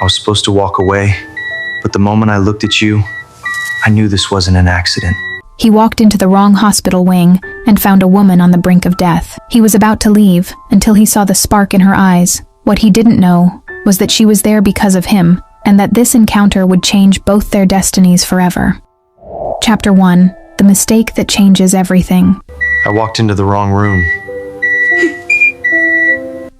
was supposed to walk away, but the moment I looked at you, I knew this wasn't an accident. He walked into the wrong hospital wing and found a woman on the brink of death. He was about to leave until he saw the spark in her eyes. What he didn't know was that she was there because of him, and that this encounter would change both their destinies forever. Chapter 1. The mistake that changes everything. I walked into the wrong room.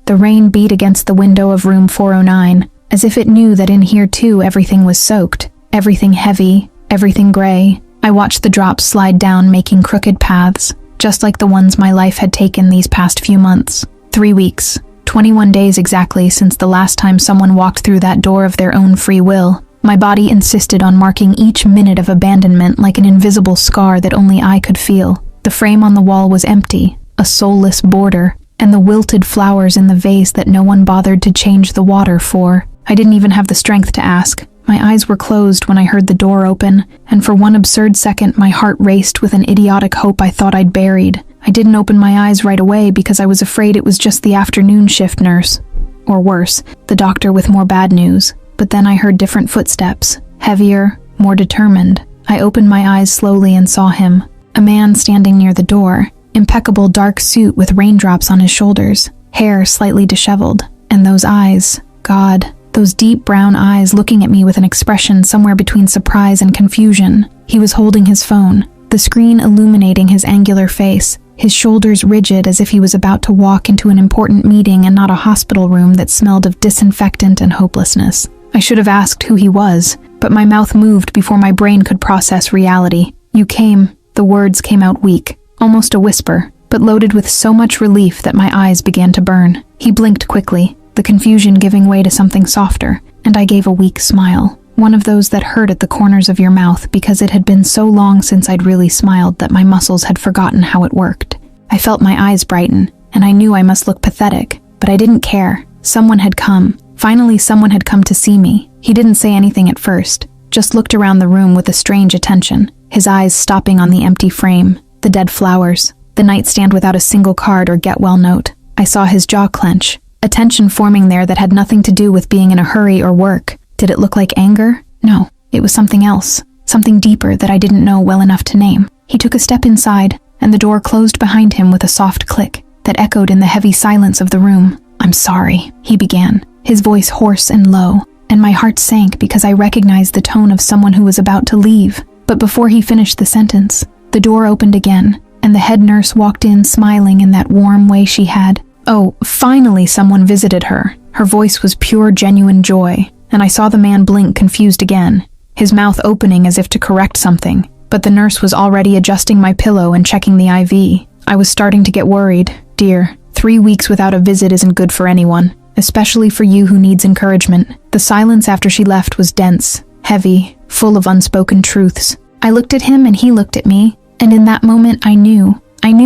The rain beat against the window of room 409, as if it knew that in here too everything was soaked. Everything heavy, everything gray. I watched the drops slide down, making crooked paths, just like the ones my life had taken these past few months. 3 weeks, 21 days exactly since the last time someone walked through that door of their own free will. My body insisted on marking each minute of abandonment like an invisible scar that only I could feel. The frame on the wall was empty, a soulless border, and the wilted flowers in the vase that no one bothered to change the water for. I didn't even have the strength to ask. My eyes were closed when I heard the door open, and for one absurd second my heart raced with an idiotic hope I thought I'd buried. I didn't open my eyes right away because I was afraid it was just the afternoon shift nurse. Or worse, the doctor with more bad news. But then I heard different footsteps, heavier, more determined. I opened my eyes slowly and saw him. A man standing near the door, impeccable dark suit with raindrops on his shoulders, hair slightly disheveled, and those eyes, God, those deep brown eyes looking at me with an expression somewhere between surprise and confusion. He was holding his phone, the screen illuminating his angular face, his shoulders rigid as if he was about to walk into an important meeting and not a hospital room that smelled of disinfectant and hopelessness. I should have asked who he was, but my mouth moved before my brain could process reality. You came. The words came out weak, almost a whisper, but loaded with so much relief that my eyes began to burn. He blinked quickly, the confusion giving way to something softer, and I gave a weak smile. One of those that hurt at the corners of your mouth because it had been so long since I'd really smiled that my muscles had forgotten how it worked. I felt my eyes brighten, and I knew I must look pathetic, but I didn't care. Someone had come. Finally, someone had come to see me. He didn't say anything at first, just looked around the room with a strange attention, his eyes stopping on the empty frame, the dead flowers, the nightstand without a single card or get-well note. I saw his jaw clench, a tension forming there that had nothing to do with being in a hurry or work. Did it look like anger? No, it was something else, something deeper that I didn't know well enough to name. He took a step inside, and the door closed behind him with a soft click that echoed in the heavy silence of the room. "I'm sorry," he began, his voice hoarse and low, and my heart sank because I recognized the tone of someone who was about to leave. But before he finished the sentence, the door opened again, and the head nurse walked in smiling in that warm way she had. Oh, finally someone visited her. Her voice was pure, genuine joy, and I saw the man blink confused again, his mouth opening as if to correct something. But the nurse was already adjusting my pillow and checking the IV. I was starting to get worried. Dear, 3 weeks without a visit isn't good for anyone, especially for you who needs encouragement. The silence after she left was dense, heavy, full of unspoken truths. I looked at him and he looked at me, and in that moment I knew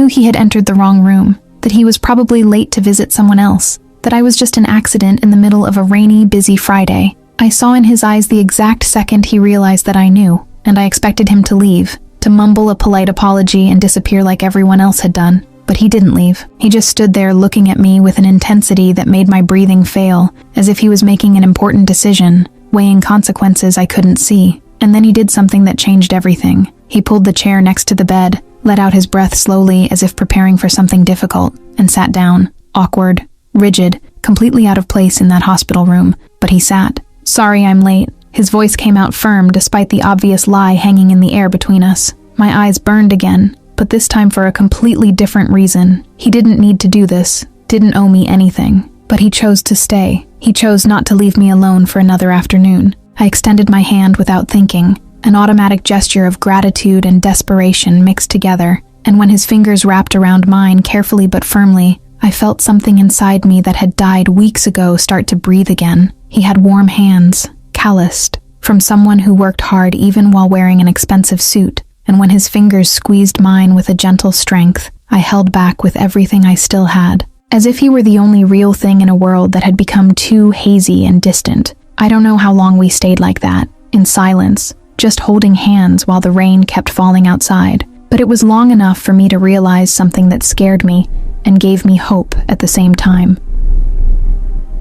he had entered the wrong room, that he was probably late to visit someone else, that I was just an accident in the middle of a rainy, busy Friday. I saw in his eyes the exact second he realized that I knew, and I expected him to leave, to mumble a polite apology and disappear like everyone else had done. But he didn't leave. He just stood there looking at me with an intensity that made my breathing fail, as if he was making an important decision, weighing consequences I couldn't see. And then he did something that changed everything. He pulled the chair next to the bed, let out his breath slowly as if preparing for something difficult, and sat down, awkward, rigid, completely out of place in that hospital room. But he sat. "Sorry I'm late." His voice came out firm despite the obvious lie hanging in the air between us. My eyes burned again, but this time for a completely different reason. He didn't need to do this, didn't owe me anything, but he chose to stay. He chose not to leave me alone for another afternoon. I extended my hand without thinking, an automatic gesture of gratitude and desperation mixed together, and when his fingers wrapped around mine carefully but firmly, I felt something inside me that had died weeks ago start to breathe again. He had warm hands, calloused, from someone who worked hard even while wearing an expensive suit, and when his fingers squeezed mine with a gentle strength, I held back with everything I still had, as if he were the only real thing in a world that had become too hazy and distant. I don't know how long we stayed like that, in silence, just holding hands while the rain kept falling outside, but it was long enough for me to realize something that scared me and gave me hope at the same time.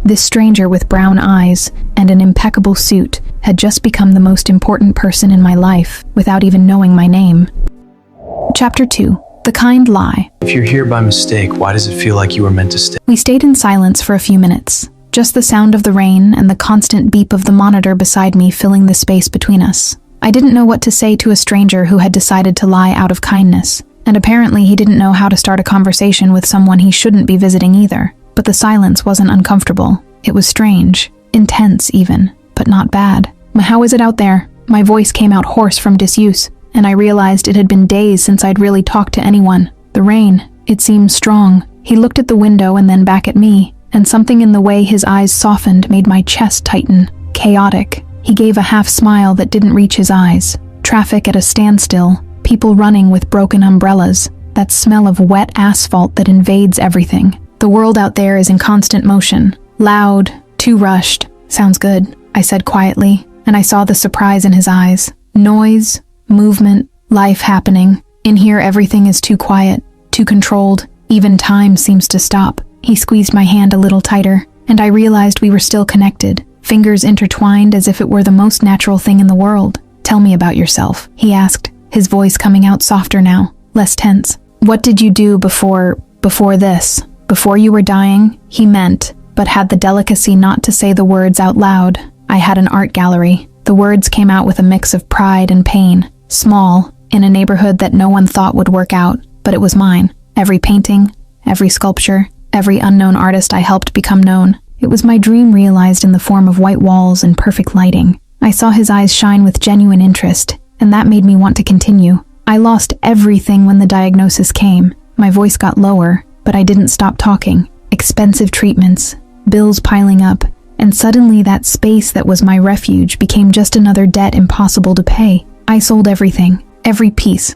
This stranger with brown eyes and an impeccable suit had just become the most important person in my life without even knowing my name. Chapter 2. The Kind Lie. If you're here by mistake, why does it feel like you were meant to stay? We stayed in silence for a few minutes, just the sound of the rain and the constant beep of the monitor beside me filling the space between us. I didn't know what to say to a stranger who had decided to lie out of kindness, and apparently he didn't know how to start a conversation with someone he shouldn't be visiting either. But the silence wasn't uncomfortable. It was strange, intense even, but not bad. How is it out there? My voice came out hoarse from disuse, and I realized it had been days since I'd really talked to anyone. The rain, it seemed strong. He looked at the window and then back at me, and something in the way his eyes softened made my chest tighten. Chaotic. He gave a half smile that didn't reach his eyes. Traffic at a standstill, people running with broken umbrellas, that smell of wet asphalt that invades everything. The world out there is in constant motion. Loud, too rushed. Sounds good, I said quietly, and I saw the surprise in his eyes. Noise, movement, life happening. In here everything is too quiet, too controlled. Even time seems to stop. He squeezed my hand a little tighter, and I realized we were still connected, fingers intertwined as if it were the most natural thing in the world. Tell me about yourself, he asked, his voice coming out softer now, less tense. What did you do before this? Before you were dying, he meant, but had the delicacy not to say the words out loud. I had an art gallery. The words came out with a mix of pride and pain. Small, in a neighborhood that no one thought would work out, but it was mine. Every painting, every sculpture, every unknown artist I helped become known. It was my dream realized in the form of white walls and perfect lighting. I saw his eyes shine with genuine interest, and that made me want to continue. I lost everything when the diagnosis came. My voice got lower, but I didn't stop talking. Expensive treatments, bills piling up, and suddenly that space that was my refuge became just another debt impossible to pay. I sold everything, every piece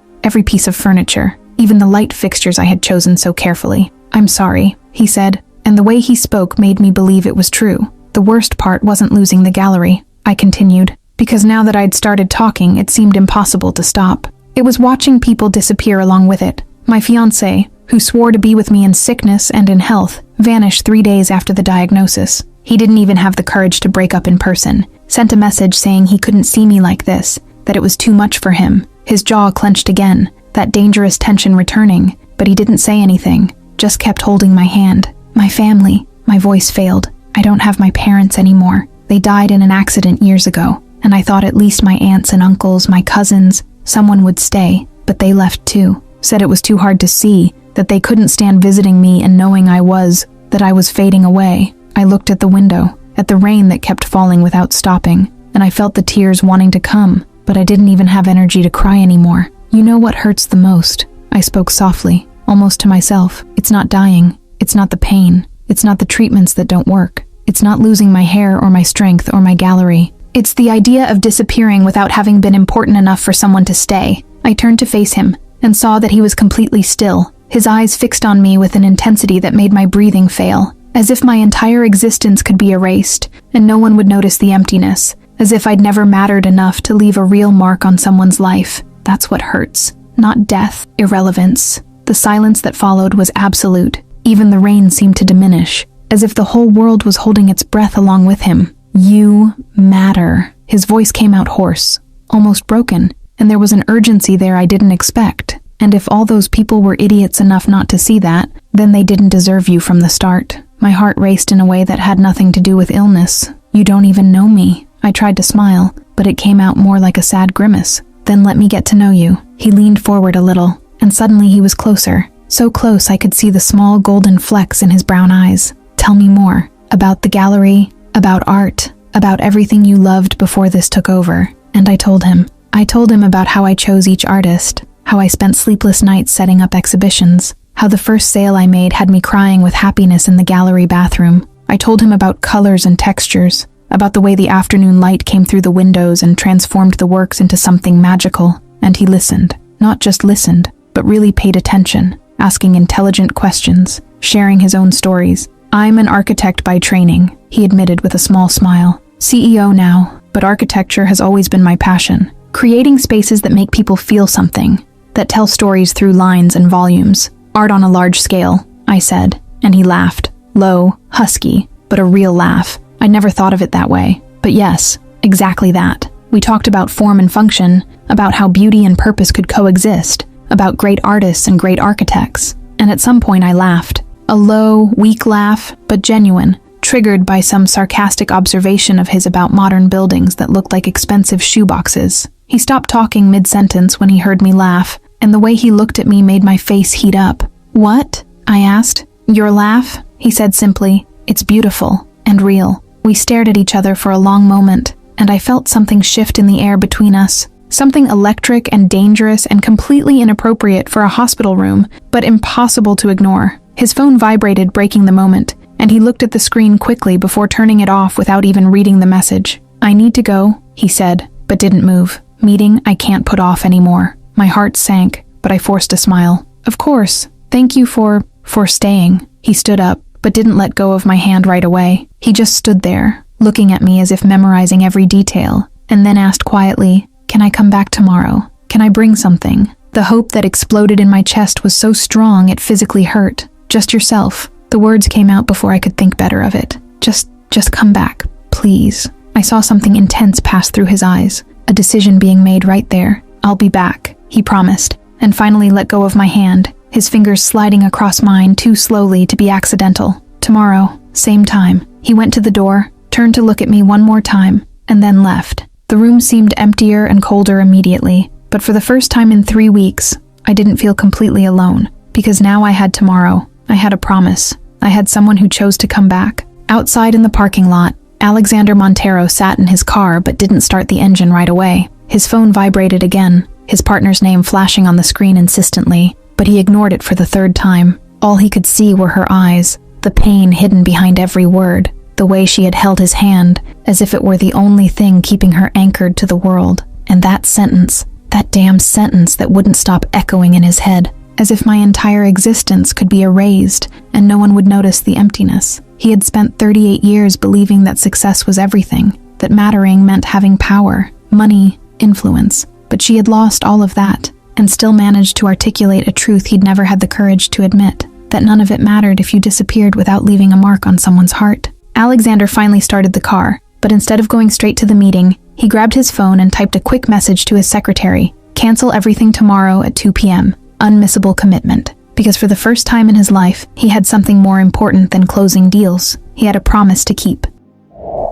of furniture, even the light fixtures I had chosen so carefully. I'm sorry, he said, and the way he spoke made me believe it was true. The worst part wasn't losing the gallery, I continued, because now that I'd started talking, it seemed impossible to stop. It was watching people disappear along with it. My fiancé, who swore to be with me in sickness and in health, vanished 3 days after the diagnosis. He didn't even have the courage to break up in person. Sent a message saying he couldn't see me like this, that it was too much for him. His jaw clenched again, that dangerous tension returning, but he didn't say anything, just kept holding my hand. My family, my voice failed. I don't have my parents anymore. They died in an accident years ago, and I thought at least my aunts and uncles, my cousins, someone would stay, but they left too. Said it was too hard to see, that they couldn't stand visiting me and knowing that I was fading away. I looked at the window, at the rain that kept falling without stopping, and I felt the tears wanting to come, but I didn't even have energy to cry anymore. You know what hurts the most? I spoke softly, almost to myself. It's not dying. It's not the pain. It's not the treatments that don't work. It's not losing my hair or my strength or my gallery. It's the idea of disappearing without having been important enough for someone to stay. I turned to face him and saw that he was completely still, his eyes fixed on me with an intensity that made my breathing fail, as if my entire existence could be erased and no one would notice the emptiness, as if I'd never mattered enough to leave a real mark on someone's life. That's what hurts. Not death, irrelevance. The silence that followed was absolute. Even the rain seemed to diminish, as if the whole world was holding its breath along with him. You matter. His voice came out hoarse, almost broken, and there was an urgency there I didn't expect. And if all those people were idiots enough not to see that, then they didn't deserve you from the start. My heart raced in a way that had nothing to do with illness. You don't even know me. I tried to smile, but it came out more like a sad grimace. Then let me get to know you. He leaned forward a little, and suddenly he was closer. So close I could see the small golden flecks in his brown eyes. Tell me more. About the gallery, about art, about everything you loved before this took over. And I told him. I told him about how I chose each artist, how I spent sleepless nights setting up exhibitions, how the first sale I made had me crying with happiness in the gallery bathroom. I told him about colors and textures, about the way the afternoon light came through the windows and transformed the works into something magical. And he listened. Not just listened, but really paid attention, asking intelligent questions, sharing his own stories. I'm an architect by training, he admitted with a small smile. CEO now, but architecture has always been my passion. Creating spaces that make people feel something, that tell stories through lines and volumes. Art on a large scale, I said, and he laughed, low, husky, but a real laugh. I never thought of it that way. But yes, exactly that. We talked about form and function, about how beauty and purpose could coexist, about great artists and great architects. And at some point I laughed. A low, weak laugh, but genuine, triggered by some sarcastic observation of his about modern buildings that looked like expensive shoeboxes. He stopped talking mid-sentence when he heard me laugh, and the way he looked at me made my face heat up. "What?" I asked. "Your laugh?" he said simply. "It's beautiful and real." We stared at each other for a long moment, and I felt something shift in the air between us. Something electric and dangerous and completely inappropriate for a hospital room, but impossible to ignore. His phone vibrated, breaking the moment, and he looked at the screen quickly before turning it off without even reading the message. "I need to go," he said, but didn't move. "Meeting I can't put off anymore." My heart sank, but I forced a smile. "Of course. Thank you for staying." He stood up, but didn't let go of my hand right away. He just stood there, looking at me as if memorizing every detail, and then asked quietly, "Can I come back tomorrow? Can I bring something?" The hope that exploded in my chest was so strong it physically hurt. "Just yourself." The words came out before I could think better of it. Just come back, please." I saw something intense pass through his eyes, a decision being made right there. "I'll be back," he promised, and finally let go of my hand, his fingers sliding across mine too slowly to be accidental. "Tomorrow, same time." He went to the door, turned to look at me one more time, and then left. The room seemed emptier and colder immediately, but for the first time in 3 weeks, I didn't feel completely alone, because now I had tomorrow. I had a promise. I had someone who chose to come back. Outside in the parking lot, Alexander Montero sat in his car but didn't start the engine right away. His phone vibrated again, his partner's name flashing on the screen insistently, but he ignored it for the third time. All he could see were her eyes, the pain hidden behind every word, the way she had held his hand, as if it were the only thing keeping her anchored to the world. And that sentence, that damn sentence that wouldn't stop echoing in his head, as if my entire existence could be erased and no one would notice the emptiness. He had spent 38 years believing that success was everything, that mattering meant having power, money, influence. But she had lost all of that, and still managed to articulate a truth he'd never had the courage to admit, that none of it mattered if you disappeared without leaving a mark on someone's heart. Alexander finally started the car, but instead of going straight to the meeting, he grabbed his phone and typed a quick message to his secretary. "Cancel everything tomorrow at 2 p.m. Unmissable commitment." Because for the first time in his life, he had something more important than closing deals. He had a promise to keep.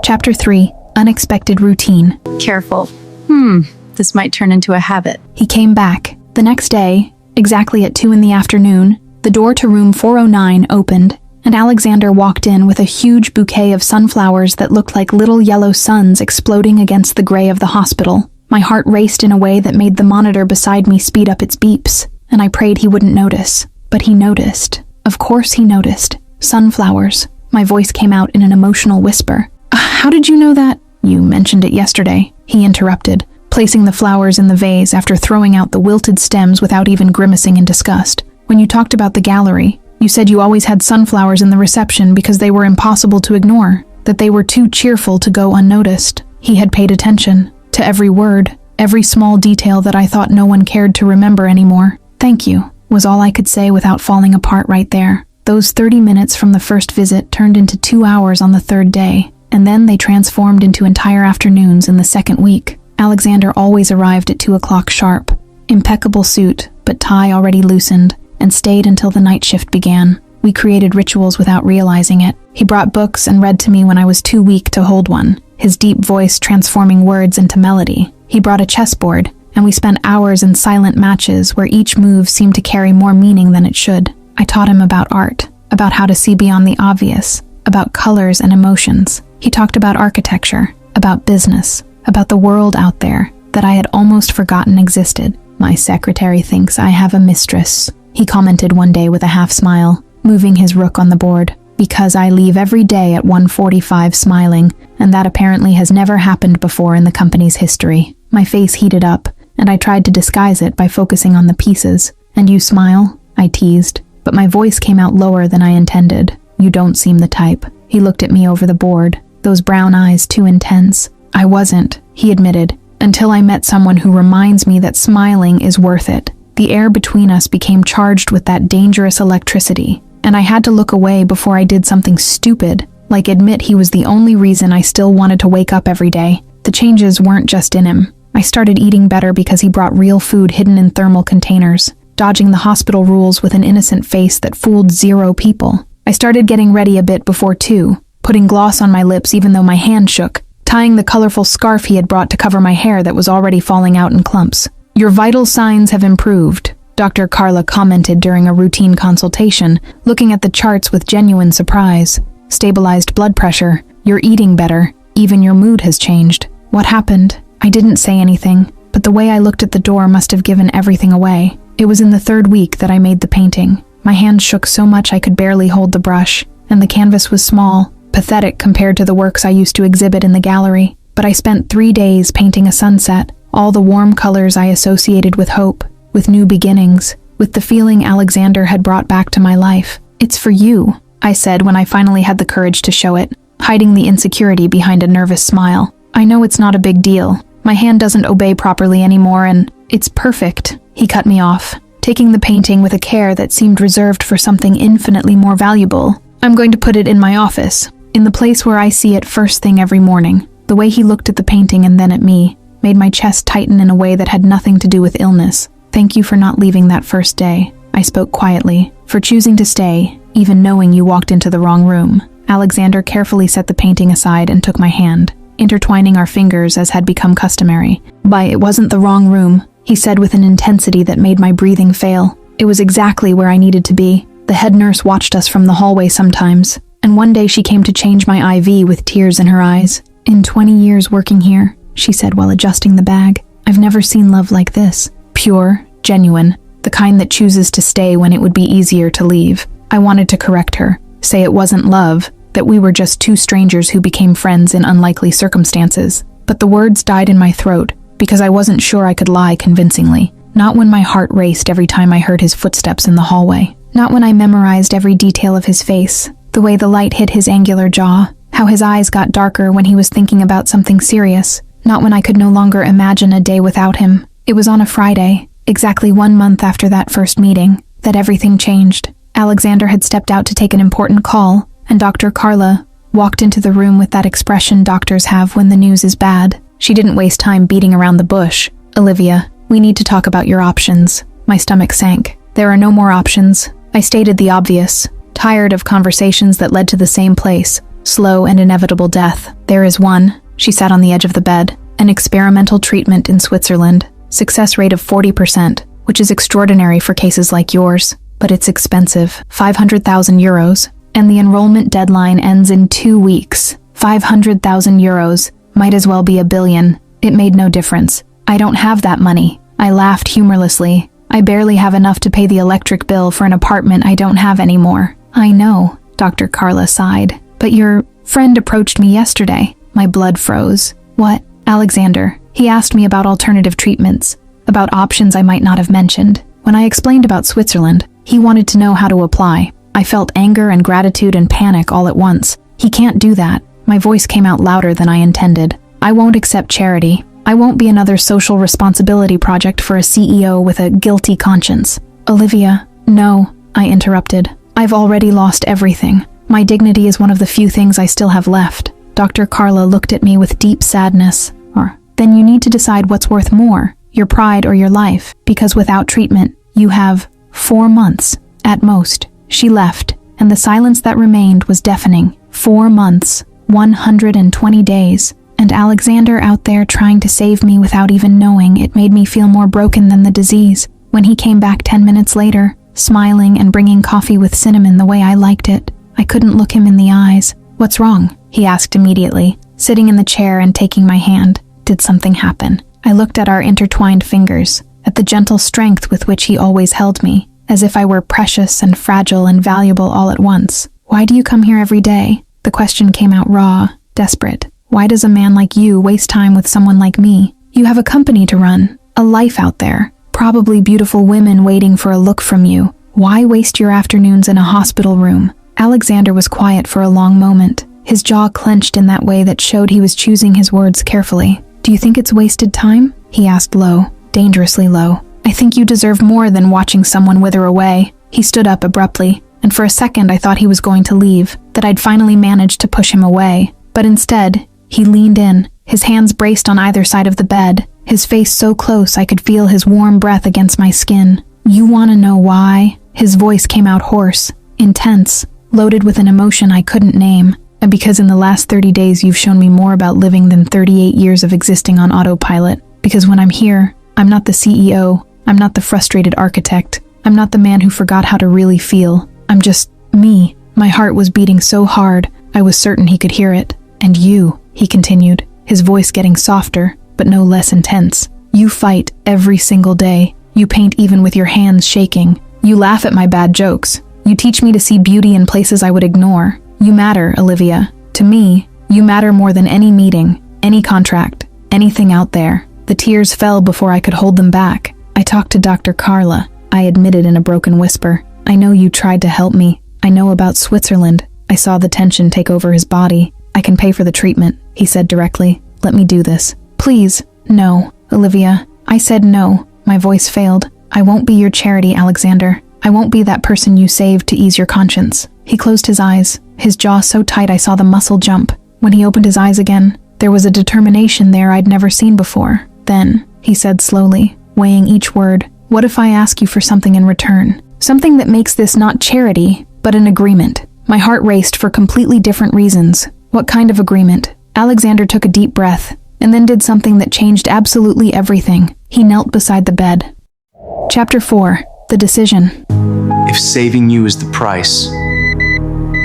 Chapter 3. Unexpected Routine. Careful. This might turn into a habit. He came back. The next day, exactly at 2 in the afternoon, the door to room 409 opened, and Alexander walked in with a huge bouquet of sunflowers that looked like little yellow suns exploding against the gray of the hospital. My heart raced in a way that made the monitor beside me speed up its beeps, and I prayed he wouldn't notice. But he noticed. Of course he noticed. Sunflowers. My voice came out in an emotional whisper. "How did you know that?" "You mentioned it yesterday," he interrupted, placing the flowers in the vase after throwing out the wilted stems without even grimacing in disgust. "When you talked about the gallery, you said you always had sunflowers in the reception because they were impossible to ignore, that they were too cheerful to go unnoticed." He had paid attention to every word, every small detail that I thought no one cared to remember anymore. "Thank you," was all I could say without falling apart right there. Those 30 minutes from the first visit turned into 2 hours on the third day, and then they transformed into entire afternoons in the second week. Alexander always arrived at 2 o'clock sharp. Impeccable suit, but tie already loosened, and stayed until the night shift began. We created rituals without realizing it. He brought books and read to me when I was too weak to hold one, his deep voice transforming words into melody. He brought a chessboard, and we spent hours in silent matches where each move seemed to carry more meaning than it should. I taught him about art, about how to see beyond the obvious, about colors and emotions. He talked about architecture, about business, about the world out there that I had almost forgotten existed. "My secretary thinks I have a mistress," he commented one day with a half smile, moving his rook on the board. "Because I leave every day at 1:45 smiling, and that apparently has never happened before in the company's history." My face heated up, and I tried to disguise it by focusing on the pieces. "And you smile?" I teased, but my voice came out lower than I intended. "You don't seem the type." He looked at me over the board, those brown eyes too intense. "I wasn't," he admitted, "until I met someone who reminds me that smiling is worth it." The air between us became charged with that dangerous electricity, and I had to look away before I did something stupid, like admit he was the only reason I still wanted to wake up every day. The changes weren't just in him. I started eating better because he brought real food hidden in thermal containers, dodging the hospital rules with an innocent face that fooled 0 people. I started getting ready a bit before 2, putting gloss on my lips even though my hand shook, tying the colorful scarf he had brought to cover my hair that was already falling out in clumps. "Your vital signs have improved," Dr. Carla commented during a routine consultation, looking at the charts with genuine surprise. "Stabilized blood pressure, you're eating better, even your mood has changed." What happened? I didn't say anything, but the way I looked at the door must have given everything away. It was in the 3rd week that I made the painting. My hand shook so much I could barely hold the brush, and the canvas was small, pathetic compared to the works I used to exhibit in the gallery. But I spent 3 days painting a sunset, all the warm colors I associated with hope, with new beginnings, with the feeling Alexander had brought back to my life. "It's for you," I said when I finally had the courage to show it, hiding the insecurity behind a nervous smile. "I know it's not a big deal. My hand doesn't obey properly anymore and it's perfect." He cut me off, taking the painting with a care that seemed reserved for something infinitely more valuable. "I'm going to put it in my office, in the place where I see it first thing every morning." The way he looked at the painting and then at me made my chest tighten in a way that had nothing to do with illness. "Thank you for not leaving that first day," I spoke quietly, "for choosing to stay, even knowing you walked into the wrong room." Alexander carefully set the painting aside and took my hand, intertwining our fingers as had become customary. "By it wasn't the wrong room," he said with an intensity that made my breathing fail. "It was exactly where I needed to be." The head nurse watched us from the hallway sometimes, and one day she came to change my IV with tears in her eyes. "In 20 years working here," she said while adjusting the bag, "I've never seen love like this. Pure, genuine, the kind that chooses to stay when it would be easier to leave." I wanted to correct her, say it wasn't love, that we were just 2 strangers who became friends in unlikely circumstances. But the words died in my throat, because I wasn't sure I could lie convincingly. Not when my heart raced every time I heard his footsteps in the hallway. Not when I memorized every detail of his face, the way the light hit his angular jaw, how his eyes got darker when he was thinking about something serious. Not when I could no longer imagine a day without him. It was on a Friday, exactly 1 month after that first meeting, that everything changed. Alexander had stepped out to take an important call, and Dr. Carla walked into the room with that expression doctors have when the news is bad. She didn't waste time beating around the bush. "Olivia, we need to talk about your options." My stomach sank. "There are no more options." I stated the obvious, tired of conversations that led to the same place, slow and inevitable death. "There is one." She sat on the edge of the bed. "An experimental treatment in Switzerland. Success rate of 40%, which is extraordinary for cases like yours. But it's expensive, 500,000 euros. And the enrollment deadline ends in 2 weeks. 500,000 euros. Might as well be $1 billion. It made no difference. I don't have that money." I laughed humorlessly. "I barely have enough to pay the electric bill for an apartment I don't have anymore." "I know," Dr. Carla sighed. "But your friend approached me yesterday." My blood froze. "What?" "Alexander. He asked me about alternative treatments, about options I might not have mentioned. When I explained about Switzerland, he wanted to know how to apply." I felt anger and gratitude and panic all at once. "He can't do that." My voice came out louder than I intended. "I won't accept charity. I won't be another social responsibility project for a CEO with a guilty conscience." "Olivia." "No," I interrupted. "I've already lost everything. My dignity is one of the few things I still have left." Dr. Carla looked at me with deep sadness. "Then you need to decide what's worth more, your pride or your life, because without treatment, you have 4 months, at most." She left, and the silence that remained was deafening. 4 months, 120 days, and Alexander out there trying to save me without even knowing. It made me feel more broken than the disease. When he came back 10 minutes later, smiling and bringing coffee with cinnamon the way I liked it, I couldn't look him in the eyes. "What's wrong?" he asked immediately, sitting in the chair and taking my hand. Did something happen? I looked at our intertwined fingers, at the gentle strength with which he always held me, as if I were precious and fragile and valuable all at once. "Why do you come here every day?" The question came out raw, desperate. "Why does a man like you waste time with someone like me? You have a company to run, a life out there, probably beautiful women waiting for a look from you. Why waste your afternoons in a hospital room?" Alexander was quiet for a long moment, his jaw clenched in that way that showed he was choosing his words carefully. "Do you think it's wasted time?" he asked low, dangerously low. "I think you deserve more than watching someone wither away." He stood up abruptly, and for a second I thought he was going to leave. that I'd finally managed to push him away. But instead, he leaned in, his hands braced on either side of the bed, his face so close I could feel his warm breath against my skin. "You want to know why?" His voice came out hoarse, intense, loaded with an emotion I couldn't name. "And because in the last 30 days you've shown me more about living than 38 years of existing on autopilot. Because when I'm here, I'm not the CEO, I'm not the frustrated architect, I'm not the man who forgot how to really feel. I'm just me." My heart was beating so hard, I was certain he could hear it. "And you," he continued, his voice getting softer, but no less intense. "You fight every single day. You paint even with your hands shaking. You laugh at my bad jokes. You teach me to see beauty in places I would ignore. You matter, Olivia. To me, you matter more than any meeting, any contract, anything out there." The tears fell before I could hold them back. "I talked to Dr. Carla," I admitted in a broken whisper. "I know you tried to help me. I know about Switzerland." I saw the tension take over his body. "I can pay for the treatment," he said directly. "Let me do this." "Please." "No, Olivia." I said no. My voice failed. "I won't be your charity, Alexander. I won't be that person you saved to ease your conscience." He closed his eyes, his jaw so tight I saw the muscle jump. When he opened his eyes again, there was a determination there I'd never seen before. "Then," he said slowly, weighing each word, "what if I ask you for something in return? Something that makes this not charity, but an agreement." My heart raced for completely different reasons. What kind of agreement? Alexander took a deep breath, and then did something that changed absolutely everything. He knelt beside the bed. Chapter 4. The Decision. If saving you is the price,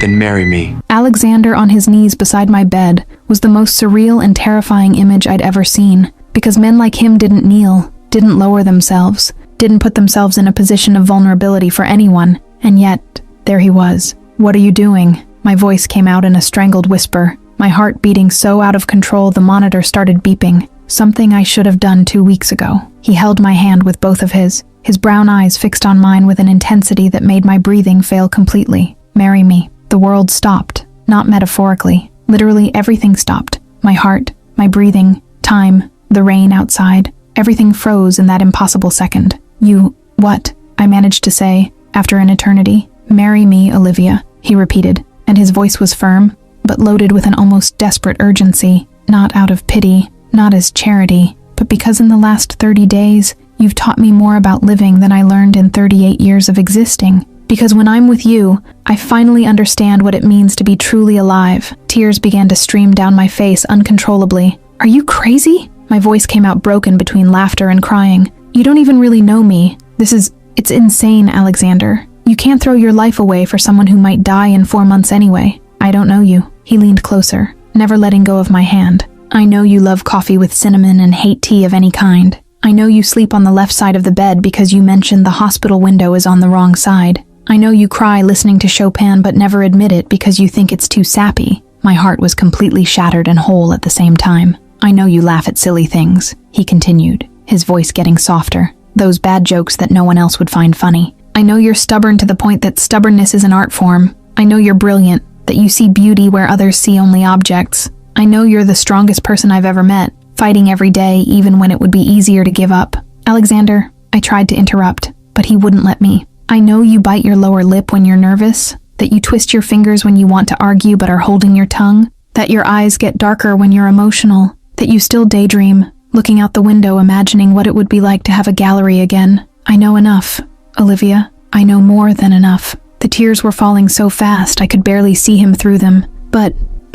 then marry me. Alexander on his knees beside my bed was the most surreal and terrifying image I'd ever seen, because men like him didn't kneel, didn't lower themselves, didn't put themselves in a position of vulnerability for anyone, and yet, there he was. "What are you doing?" My voice came out in a strangled whisper, my heart beating so out of control the monitor started beeping. Something I should have done 2 weeks ago. He held my hand with both of his brown eyes fixed on mine with an intensity that made my breathing fail completely. "Marry me." The world stopped, not metaphorically. Literally everything stopped. My heart, my breathing, time, the rain outside. Everything froze in that impossible second. "You, what?" I managed to say, after an eternity. "Marry me, Olivia," he repeated, and his voice was firm, but loaded with an almost desperate urgency, not out of pity, not as charity, but because in the last 30 days, you've taught me more about living than I learned in 38 years of existing. Because when I'm with you, I finally understand what it means to be truly alive. Tears began to stream down my face uncontrollably. "Are you crazy?" My voice came out broken between laughter and crying. "You don't even really know me. It's insane, Alexander. You can't throw your life away for someone who might die in 4 months anyway." "I don't know you." He leaned closer, never letting go of my hand. "I know you love coffee with cinnamon and hate tea of any kind. I know you sleep on the left side of the bed because you mentioned the hospital window is on the wrong side. I know you cry listening to Chopin but never admit it because you think it's too sappy." My heart was completely shattered and whole at the same time. "I know you laugh at silly things," he continued, his voice getting softer. "Those bad jokes that no one else would find funny. I know you're stubborn to the point that stubbornness is an art form. I know you're brilliant, that you see beauty where others see only objects. I know you're the strongest person I've ever met, fighting every day even when it would be easier to give up." "Alexander," I tried to interrupt, but he wouldn't let me. "I know you bite your lower lip when you're nervous, that you twist your fingers when you want to argue but are holding your tongue, that your eyes get darker when you're emotional, that you still daydream, looking out the window imagining what it would be like to have a gallery again. I know enough, Olivia. I know more than enough." The tears were falling so fast I could barely see him through them. But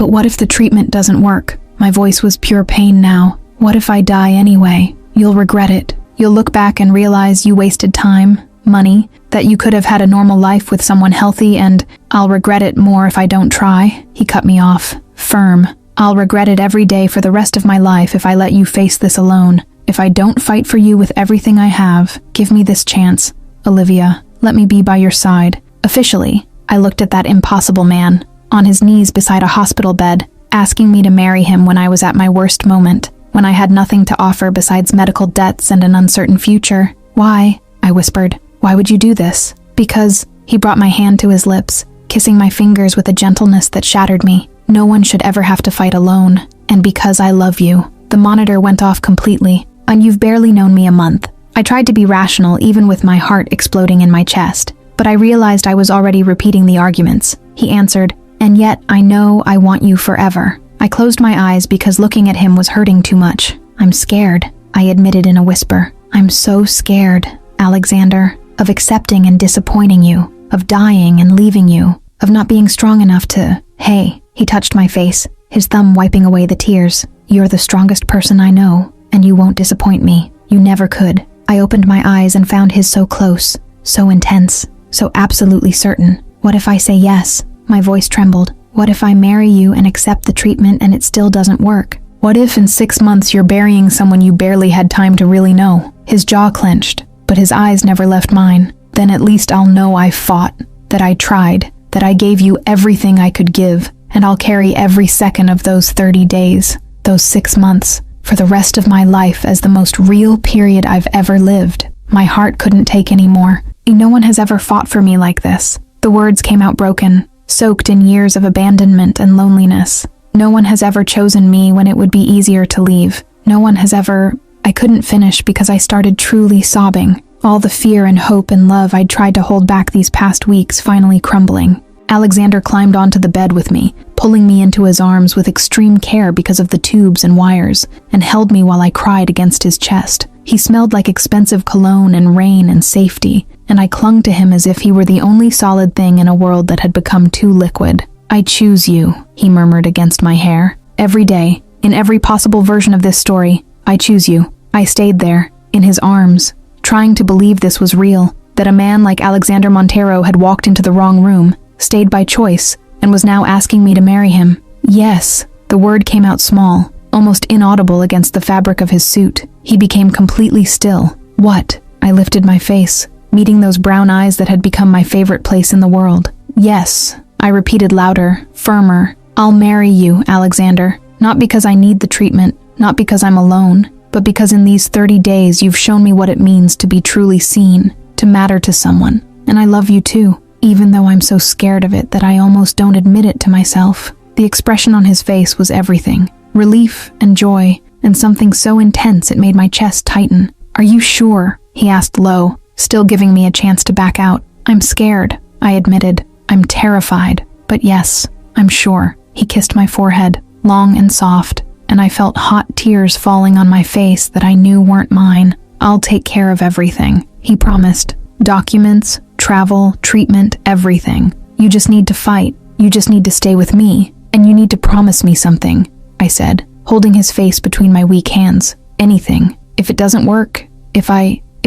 what if the treatment doesn't work?" My voice was pure pain now. "What if I die anyway? You'll regret it. You'll look back and realize you wasted time, money, that you could have had a normal life with someone healthy, and I'll regret it more if I don't try." He cut me off, firm. "I'll regret it every day for the rest of my life if I let you face this alone. If I don't fight for you with everything I have, give me this chance, Olivia. Let me be by your side." Officially, I looked at that impossible man, on his knees beside a hospital bed, asking me to marry him when I was at my worst moment, when I had nothing to offer besides medical debts and an uncertain future. "Why?" I whispered. "Why would you do this?" "Because," he brought my hand to his lips, kissing my fingers with a gentleness that shattered me. "No one should ever have to fight alone. And because I love you." The monitor went off completely. "And you've barely known me a month." I tried to be rational even with my heart exploding in my chest, but I realized I was already repeating the arguments. He answered, And yet, I know I want you forever. I closed my eyes because looking at him was hurting too much. I'm scared, I admitted in a whisper. I'm so scared, Alexander, of accepting and disappointing you, of dying and leaving you, of not being strong enough to... Hey, he touched my face, his thumb wiping away the tears. You're the strongest person I know, and you won't disappoint me. You never could. I opened my eyes and found his so close, so intense, so absolutely certain. What if I say yes? My voice trembled. What if I marry you and accept the treatment and it still doesn't work? What if in 6 months you're burying someone you barely had time to really know? His jaw clenched, but his eyes never left mine. Then at least I'll know I fought, that I tried, that I gave you everything I could give, and I'll carry every second of those 30 days, those 6 months, for the rest of my life as the most real period I've ever lived. My heart couldn't take any more. No one has ever fought for me like this. The words came out broken, soaked in years of abandonment and loneliness. No one has ever chosen me when it would be easier to leave. No one has ever... I couldn't finish because I started truly sobbing. All the fear and hope and love I'd tried to hold back these past weeks finally crumbling. Alexander climbed onto the bed with me, pulling me into his arms with extreme care because of the tubes and wires, and held me while I cried against his chest. He smelled like expensive cologne and rain and safety, and I clung to him as if he were the only solid thing in a world that had become too liquid. I choose you, he murmured against my hair. Every day, in every possible version of this story, I choose you. I stayed there, in his arms, trying to believe this was real, that a man like Alexander Montero had walked into the wrong room, stayed by choice, and was now asking me to marry him. Yes, the word came out small, almost inaudible against the fabric of his suit. He became completely still. What? I lifted my face, meeting those brown eyes that had become my favorite place in the world. Yes, I repeated louder, firmer. I'll marry you, Alexander. Not because I need the treatment, not because I'm alone, but because in these 30 days you've shown me what it means to be truly seen, to matter to someone. And I love you too, even though I'm so scared of it that I almost don't admit it to myself. The expression on his face was everything. Relief and joy, and something so intense it made my chest tighten. Are you sure? He asked low, still giving me a chance to back out. I'm scared, I admitted. I'm terrified, but yes, I'm sure. He kissed my forehead, long and soft, and I felt hot tears falling on my face that I knew weren't mine. I'll take care of everything, he promised. Documents, travel, treatment, everything. You just need to fight. You just need to stay with me, and you need to promise me something, I said, holding his face between my weak hands. Anything. If it doesn't work, if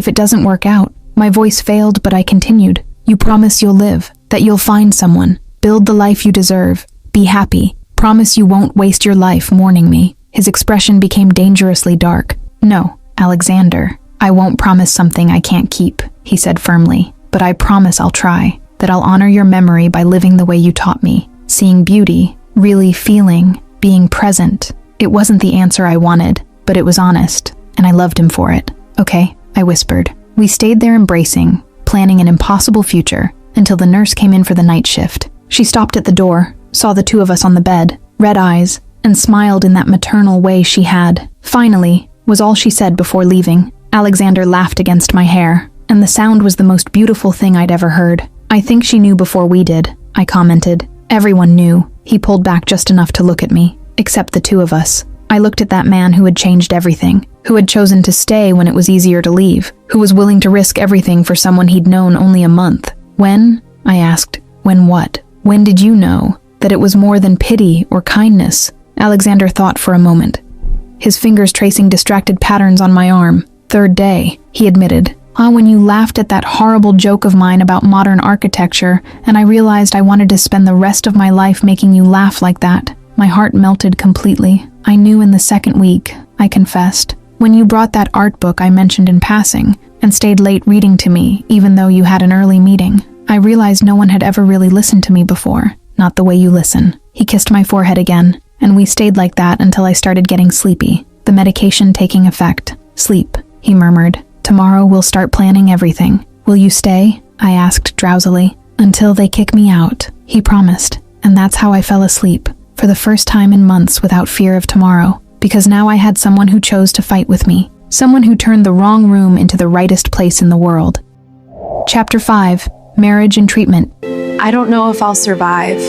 it doesn't work out. My voice failed, but I continued. You promise you'll live, that you'll find someone, build the life you deserve, be happy. Promise you won't waste your life mourning me. His expression became dangerously dark. No, Alexander, I won't promise something I can't keep, he said firmly, but I promise I'll try, that I'll honor your memory by living the way you taught me, seeing beauty, really feeling, being present. It wasn't the answer I wanted, but it was honest, and I loved him for it. Okay, I whispered. We stayed there embracing, planning an impossible future, until the nurse came in for the night shift. She stopped at the door, saw the two of us on the bed, red eyes, and smiled in that maternal way she had. Finally, was all she said before leaving. Alexander laughed against my hair, and the sound was the most beautiful thing I'd ever heard. I think she knew before we did, I commented. Everyone knew. He pulled back just enough to look at me, except the two of us. I looked at that man who had changed everything, who had chosen to stay when it was easier to leave, who was willing to risk everything for someone he'd known only a month. When? I asked. When what? When did you know that it was more than pity or kindness? Alexander thought for a moment, his fingers tracing distracted patterns on my arm. Third day, he admitted. When you laughed at that horrible joke of mine about modern architecture, and I realized I wanted to spend the rest of my life making you laugh like that. My heart melted completely. I knew in the second week, I confessed. When you brought that art book I mentioned in passing, and stayed late reading to me, even though you had an early meeting, I realized no one had ever really listened to me before. Not the way you listen. He kissed my forehead again, and we stayed like that until I started getting sleepy, the medication taking effect. Sleep, he murmured. Tomorrow we'll start planning everything. Will you stay? I asked drowsily. Until they kick me out, he promised. And that's how I fell asleep, for the first time in months without fear of tomorrow, because now I had someone who chose to fight with me, someone who turned the wrong room into the rightest place in the world. Chapter 5. Marriage and Treatment. I don't know if I'll survive.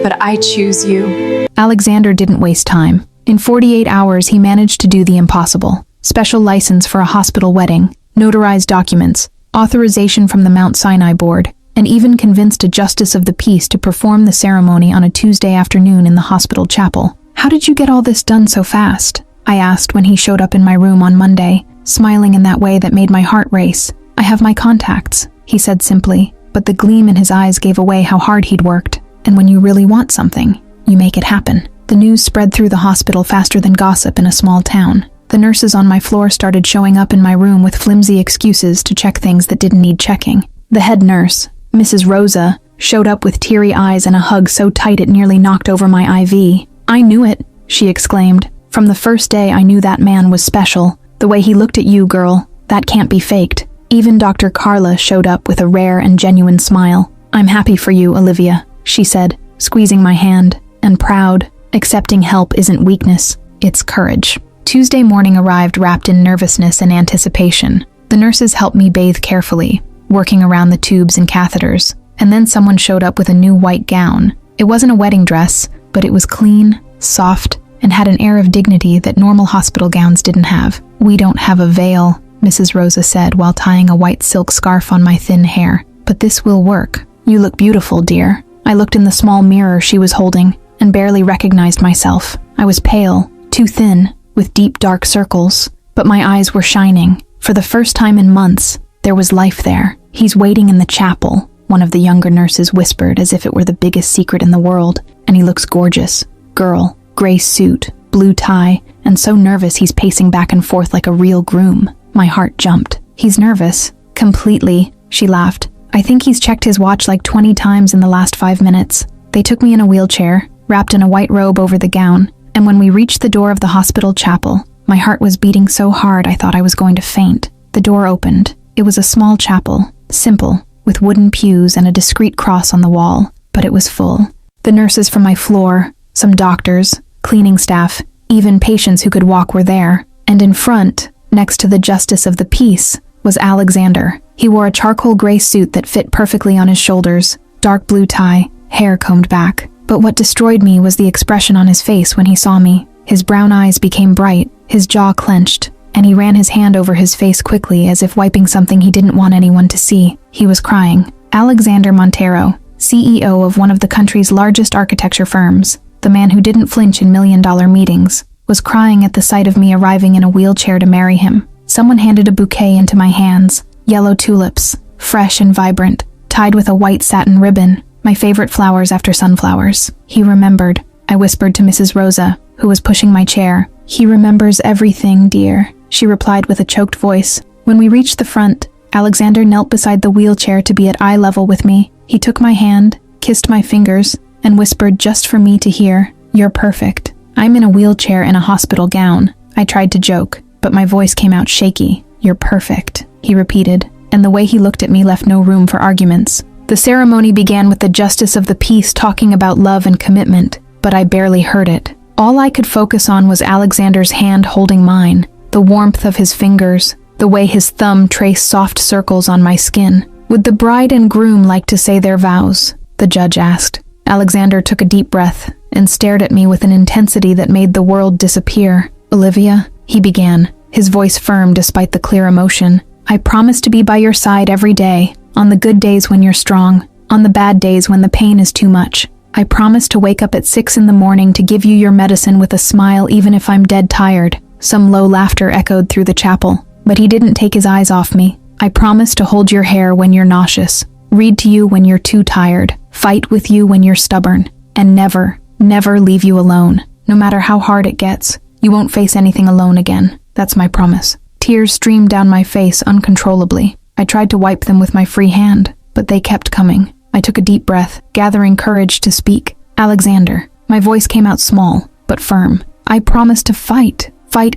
but I choose you. Alexander didn't waste time. In 48 hours, he managed to do the impossible. Special license for a hospital wedding, notarized documents, authorization from the Mount Sinai board, and even convinced a justice of the peace to perform the ceremony on a Tuesday afternoon in the hospital chapel. "How did you get all this done so fast?" I asked when he showed up in my room on Monday, smiling in that way that made my heart race. "I have my contacts," he said simply, but the gleam in his eyes gave away how hard he'd worked. "And when you really want something, you make it happen." The news spread through the hospital faster than gossip in a small town. The nurses on my floor started showing up in my room with flimsy excuses to check things that didn't need checking. The head nurse, Mrs. Rosa, showed up with teary eyes and a hug so tight it nearly knocked over my IV. "I knew it," she exclaimed. "From the first day I knew that man was special. The way he looked at you, girl, that can't be faked." Even Dr. Carla showed up with a rare and genuine smile. "I'm happy for you, Olivia," she said, squeezing my hand, "and proud. Accepting help isn't weakness, it's courage." Tuesday morning arrived wrapped in nervousness and anticipation. The nurses helped me bathe carefully, working around the tubes and catheters, and then someone showed up with a new white gown. It wasn't a wedding dress, but it was clean, soft, and had an air of dignity that normal hospital gowns didn't have. "We don't have a veil," Mrs. Rosa said while tying a white silk scarf on my thin hair, "but this will work. You look beautiful, dear." I looked in the small mirror she was holding and barely recognized myself. I was pale, too thin, with deep dark circles, but my eyes were shining. For the first time in months, there was life there. "He's waiting in the chapel," one of the younger nurses whispered as if it were the biggest secret in the world, "and he looks gorgeous. Girl, gray suit, blue tie, and so nervous he's pacing back and forth like a real groom." My heart jumped. "He's nervous." "Completely," she laughed. "I think he's checked his watch like 20 times in the last 5 minutes." They took me in a wheelchair, wrapped in a white robe over the gown, and when we reached the door of the hospital chapel, my heart was beating so hard I thought I was going to faint. The door opened. It was a small chapel, simple, with wooden pews and a discreet cross on the wall, but it was full. The nurses from my floor, some doctors, cleaning staff, even patients who could walk were there, and in front, next to the justice of the peace, was Alexander. He wore a charcoal gray suit that fit perfectly on his shoulders, dark blue tie, hair combed back. But what destroyed me was the expression on his face when he saw me. His brown eyes became bright, his jaw clenched, and he ran his hand over his face quickly as if wiping something he didn't want anyone to see. He was crying. Alexander Montero, CEO of one of the country's largest architecture firms, the man who didn't flinch in million-dollar meetings, was crying at the sight of me arriving in a wheelchair to marry him. Someone handed a bouquet into my hands, yellow tulips, fresh and vibrant, tied with a white satin ribbon, my favorite flowers after sunflowers. "He remembered," I whispered to Mrs. Rosa, who was pushing my chair. "He remembers everything, dear," she replied with a choked voice. When we reached the front, Alexander knelt beside the wheelchair to be at eye level with me. He took my hand, kissed my fingers, and whispered just for me to hear, "You're perfect." "I'm in a wheelchair in a hospital gown." I tried to joke, but my voice came out shaky. "You're perfect," he repeated, and the way he looked at me left no room for arguments. The ceremony began with the justice of the peace talking about love and commitment, but I barely heard it. All I could focus on was Alexander's hand holding mine, the warmth of his fingers, the way his thumb traced soft circles on my skin. "Would the bride and groom like to say their vows?" the judge asked. Alexander took a deep breath and stared at me with an intensity that made the world disappear. "Olivia," he began, his voice firm despite the clear emotion, "I promise to be by your side every day, on the good days when you're strong, on the bad days when the pain is too much. I promise to wake up at 6 in the morning to give you your medicine with a smile even if I'm dead tired." Some low laughter echoed through the chapel, but he didn't take his eyes off me. "I promise to hold your hair when you're nauseous, read to you when you're too tired, fight with you when you're stubborn, and never, never leave you alone. No matter how hard it gets, you won't face anything alone again. That's my promise." Tears streamed down my face uncontrollably. I tried to wipe them with my free hand, but they kept coming. I took a deep breath, gathering courage to speak. "Alexander," my voice came out small, but firm. "I promise to fight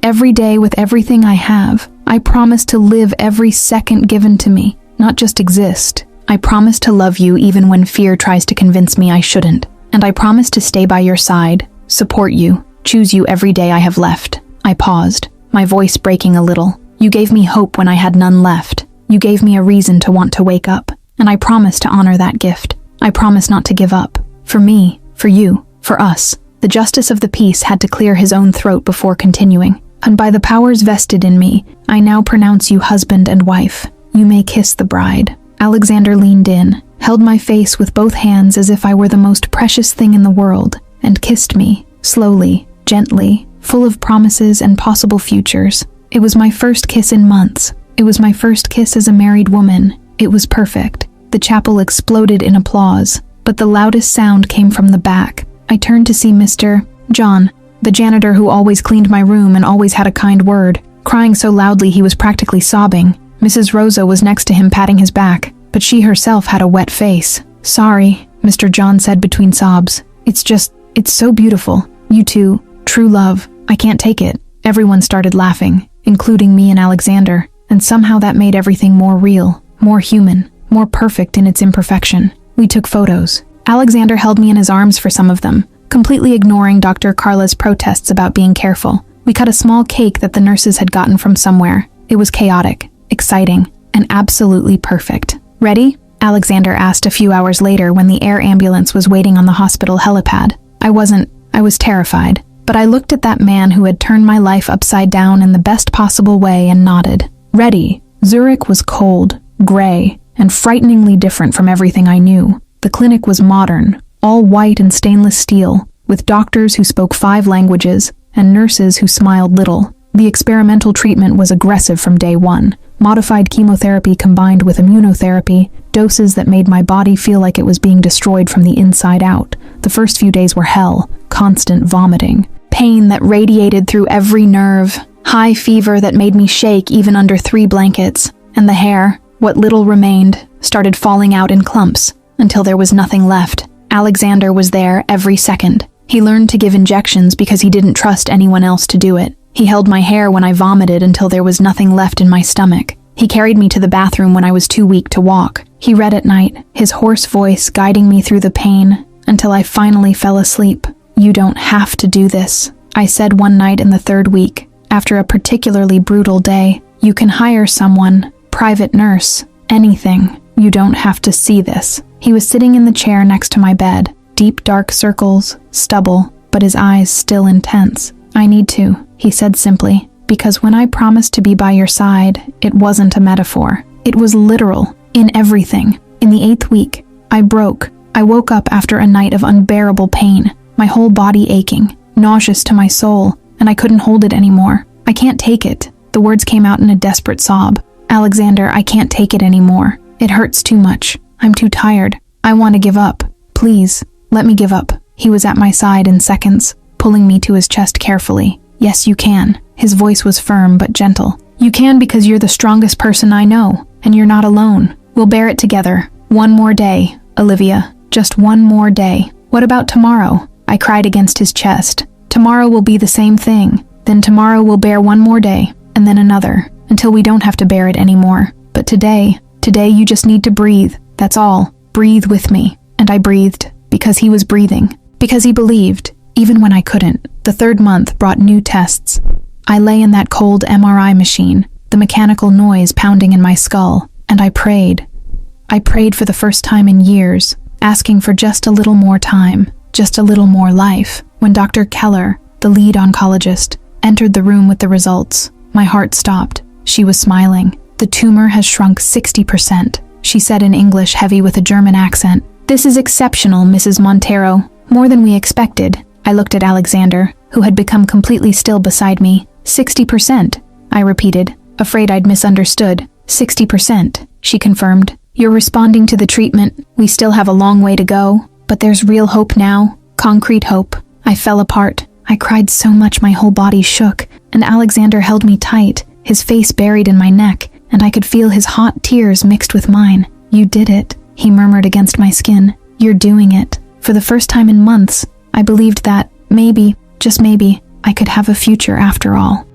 every day with everything I have. I promise to live every second given to me, not just exist. I promise to love you even when fear tries to convince me I shouldn't. And I promise to stay by your side, support you, choose you every day I have left." I paused, my voice breaking a little. "You gave me hope when I had none left. You gave me a reason to want to wake up, and I promise to honor that gift. I promise not to give up. For me, For you. For us. The justice of the peace had to clear his own throat before continuing. And by the powers vested in me, I now pronounce you husband and wife. You may kiss the bride. Alexander leaned in, held my face with both hands as if I were the most precious thing in the world, and kissed me, slowly, gently, full of promises and possible futures. It was my first kiss in months. It was my first kiss as a married woman. It was perfect. The chapel exploded in applause, but the loudest sound came from the back. I turned to see Mr. John, the janitor who always cleaned my room and always had a kind word, crying so loudly he was practically sobbing. Mrs. Rosa was next to him patting his back, but she herself had a wet face. Sorry, Mr. John said between sobs. It's so beautiful. You two, true love. I can't take it. Everyone started laughing, including me and Alexander, and somehow that made everything more real, more human, more perfect in its imperfection. We took photos. Alexander held me in his arms for some of them, completely ignoring Dr. Carla's protests about being careful. We cut a small cake that the nurses had gotten from somewhere. It was chaotic, exciting, and absolutely perfect. Ready? Alexander asked a few hours later when the air ambulance was waiting on the hospital helipad. I was terrified, but I looked at that man who had turned my life upside down in the best possible way and nodded. Ready. Zurich was cold, gray, and frighteningly different from everything I knew. The clinic was modern, all white and stainless steel, with doctors who spoke 5 languages and nurses who smiled little. The experimental treatment was aggressive from day one. Modified chemotherapy combined with immunotherapy, doses that made my body feel like it was being destroyed from the inside out. The first few days were hell, constant vomiting, pain that radiated through every nerve, high fever that made me shake even under 3 blankets, and the hair, what little remained, started falling out in clumps, until there was nothing left. Alexander was there every second. He learned to give injections because he didn't trust anyone else to do it. He held my hair when I vomited until there was nothing left in my stomach. He carried me to the bathroom when I was too weak to walk. He read at night, his hoarse voice guiding me through the pain, until I finally fell asleep. You don't have to do this, I said one night in the 3rd week, after a particularly brutal day. You can hire someone, private nurse, anything. You don't have to see this. He was sitting in the chair next to my bed, deep dark circles, stubble, but his eyes still intense. I need to, he said simply, because when I promised to be by your side, it wasn't a metaphor. It was literal, in everything. In the 8th week, I broke. I woke up after a night of unbearable pain, my whole body aching, nauseous to my soul, and I couldn't hold it anymore. I can't take it. The words came out in a desperate sob. Alexander, I can't take it anymore. It hurts too much. I'm too tired. I want to give up. Please, let me give up. He was at my side in seconds, pulling me to his chest carefully. Yes, you can. His voice was firm but gentle. You can because you're the strongest person I know, and you're not alone. We'll bear it together. One more day, Olivia. Just one more day. What about tomorrow? I cried against his chest. Tomorrow will be the same thing. Then tomorrow we'll bear one more day, and then another, until we don't have to bear it anymore. But today you just need to breathe. That's all. Breathe with me. And I breathed, because he was breathing. Because he believed, even when I couldn't. The 3rd month brought new tests. I lay in that cold MRI machine, the mechanical noise pounding in my skull, and I prayed. I prayed for the first time in years, asking for just a little more time, just a little more life. When Dr. Keller, the lead oncologist, entered the room with the results, my heart stopped. She was smiling. The tumor has shrunk 60%, she said in English heavy with a German accent. This is exceptional, Mrs. Montero. More than we expected. I looked at Alexander, who had become completely still beside me. 60%, I repeated, afraid I'd misunderstood. 60%, she confirmed. You're responding to the treatment. We still have a long way to go, but there's real hope now. Concrete hope. I fell apart. I cried so much my whole body shook, and Alexander held me tight, his face buried in my neck, and I could feel his hot tears mixed with mine. You did it, he murmured against my skin. You're doing it. For the first time in months, I believed that, maybe, just maybe, I could have a future after all.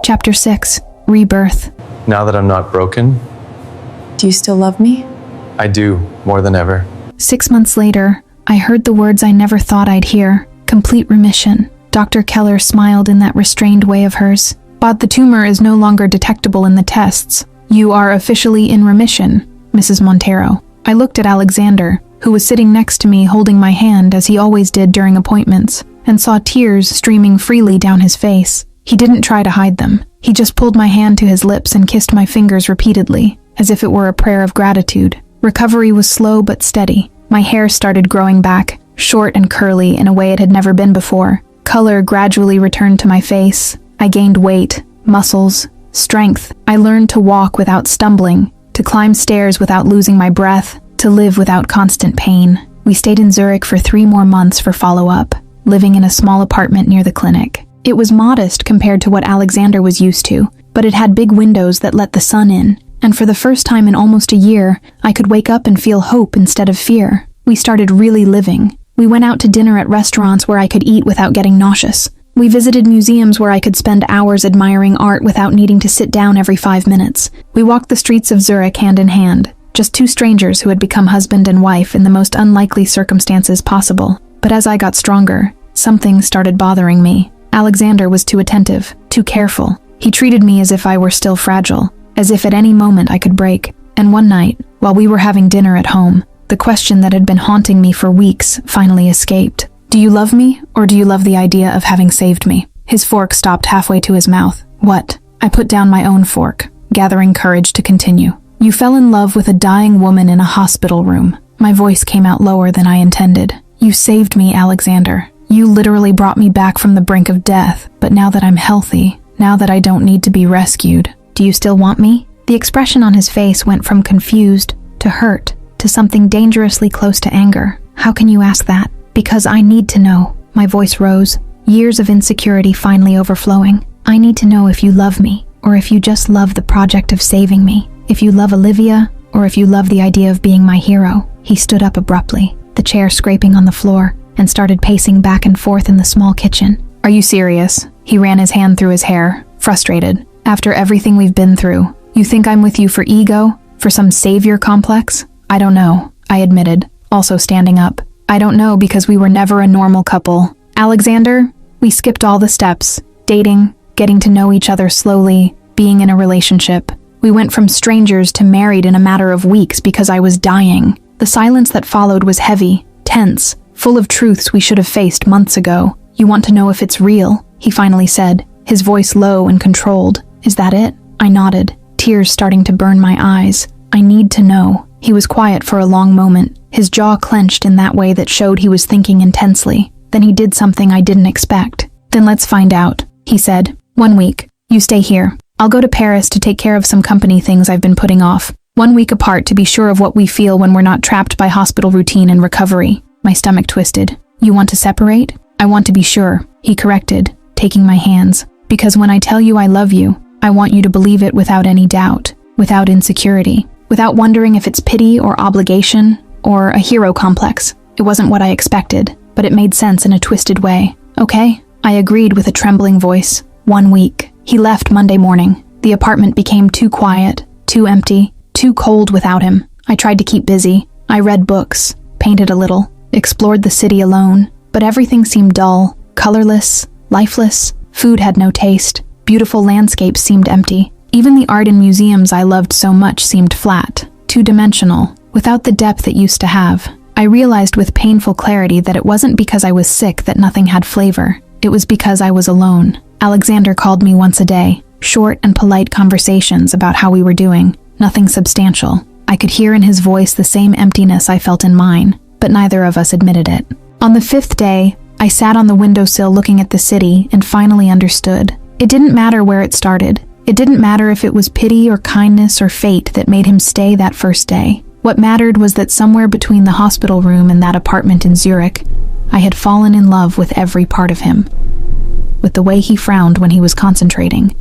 Chapter 6. Rebirth. Now that I'm not broken, Do you still love me? I do, more than ever. 6 months later, I heard the words I never thought I'd hear. Complete remission. Dr. Keller smiled in that restrained way of hers. But the tumor is no longer detectable in the tests. You are officially in remission, Mrs. Montero. I looked at Alexander, who was sitting next to me holding my hand as he always did during appointments, and saw tears streaming freely down his face. He didn't try to hide them. He just pulled my hand to his lips and kissed my fingers repeatedly, as if it were a prayer of gratitude. Recovery was slow but steady. My hair started growing back, short and curly in a way it had never been before. Color gradually returned to my face. I gained weight, muscles, strength. I learned to walk without stumbling, to climb stairs without losing my breath, to live without constant pain. We stayed in Zurich for 3 more months for follow-up, living in a small apartment near the clinic. It was modest compared to what Alexander was used to, but it had big windows that let the sun in, and for the first time in almost a year, I could wake up and feel hope instead of fear. We started really living. We went out to dinner at restaurants where I could eat without getting nauseous. We visited museums where I could spend hours admiring art without needing to sit down every 5 minutes. We walked the streets of Zurich hand in hand, just 2 strangers who had become husband and wife in the most unlikely circumstances possible. But as I got stronger, something started bothering me. Alexander was too attentive, too careful. He treated me as if I were still fragile, as if at any moment I could break. And one night, while we were having dinner at home, the question that had been haunting me for weeks finally escaped. "Do you love me, or do you love the idea of having saved me?" His fork stopped halfway to his mouth. "What?" I put down my own fork, gathering courage to continue. "You fell in love with a dying woman in a hospital room." My voice came out lower than I intended. "You saved me, Alexander. You literally brought me back from the brink of death. But now that I'm healthy, now that I don't need to be rescued, do you still want me?" The expression on his face went from confused to hurt to something dangerously close to anger. "How can you ask that?" "Because I need to know." My voice rose, years of insecurity finally overflowing. "I need to know if you love me, or if you just love the project of saving me. If you love Olivia, or if you love the idea of being my hero." He stood up abruptly, the chair scraping on the floor, and started pacing back and forth in the small kitchen. "Are you serious?" He ran his hand through his hair, frustrated. "After everything we've been through, you think I'm with you for ego? For some savior complex?" "I don't know," I admitted, also standing up. "I don't know because we were never a normal couple. Alexander, we skipped all the steps. Dating, getting to know each other slowly, being in a relationship. We went from strangers to married in a matter of weeks because I was dying." The silence that followed was heavy, tense, full of truths we should have faced months ago. "You want to know if it's real?" he finally said, his voice low and controlled. "Is that it?" I nodded, tears starting to burn my eyes. "I need to know." He was quiet for a long moment, his jaw clenched in that way that showed he was thinking intensely. Then he did something I didn't expect. "Then let's find out," he said. "1 week. You stay here. I'll go to Paris to take care of some company things I've been putting off. 1 week apart to be sure of what we feel when we're not trapped by hospital routine and recovery." My stomach twisted. "You want to separate?" "I want to be sure," he corrected, taking my hands. "Because when I tell you I love you, I want you to believe it without any doubt, without insecurity, without wondering if it's pity or obligation or a hero complex." It wasn't what I expected, but it made sense in a twisted way. "Okay," I agreed with a trembling voice. 1 week. He left Monday morning. The apartment became too quiet, too empty, too cold without him. I tried to keep busy. I read books, painted a little, explored the city alone, but everything seemed dull, colorless, lifeless. Food had no taste. Beautiful landscapes seemed empty. Even the art in museums I loved so much seemed flat, two-dimensional, without the depth it used to have. I realized with painful clarity that it wasn't because I was sick that nothing had flavor. It was because I was alone. Alexander called me once a day, short and polite conversations about how we were doing, nothing substantial. I could hear in his voice the same emptiness I felt in mine, but neither of us admitted it. On the 5th day, I sat on the windowsill looking at the city and finally understood. It didn't matter where it started. It didn't matter if it was pity or kindness or fate that made him stay that first day. What mattered was that somewhere between the hospital room and that apartment in Zurich, I had fallen in love with every part of him. With the way he frowned when he was concentrating.